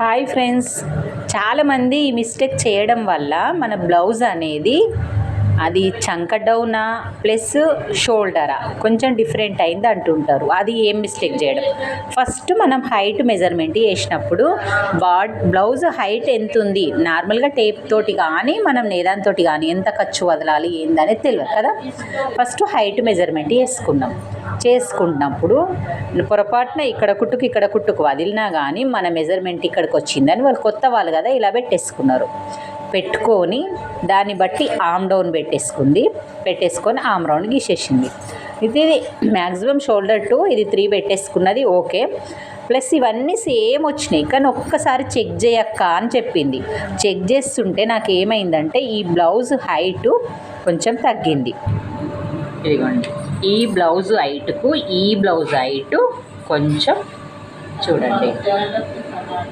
Hi friends, చాలామంది ఈ mistake చేయడం వల్ల మన బ్లౌజ్ అనేది అది చంక డౌనా ప్లస్ షోల్డరా కొంచెం డిఫరెంట్ అయింది అంటుంటారు. అది ఏం మిస్టేక్ చేయడం, ఫస్ట్ మనం హైట్ మెజర్మెంట్ వేసినప్పుడు బ్లౌజ్ హైట్ ఎంత ఉంది నార్మల్గా టేప్ తోటి కానీ మనం నేదాంతో కానీ ఎంత ఖర్చు వదలాలి ఏందనేది తెలియదు కదా. ఫస్ట్ హైట్ మెజర్మెంట్ చేసుకున్నప్పుడు పొరపాటున ఇక్కడ కుట్టుకు వదిలినా కానీ మన మెజర్మెంట్ ఇక్కడికి వచ్చిందని వాళ్ళు కొత్త వాళ్ళు కదా ఇలా పెట్టుకొని దాన్ని బట్టి ఆమ్ డౌన్ పెట్టేసుకొని ఆమ్ రౌండ్ గీసేసింది. ఇది మ్యాక్సిమం షోల్డర్ టు ఇది 3 పెట్టేసుకున్నది ఓకే. ప్లస్ ఇవన్నీ సేమ్ వచ్చినాయి కానీ ఒక్కసారి చెక్ చేయక్క అని చెప్పింది. చెక్ చేస్తుంటే నాకు ఏమైందంటే ఈ బ్లౌజ్ హైటు కొంచెం తగ్గింది. ఇదిగోండి, ఈ బ్లౌజ్ హైటుకు ఈ బ్లౌజ్ హైటు కొంచెం చూడండి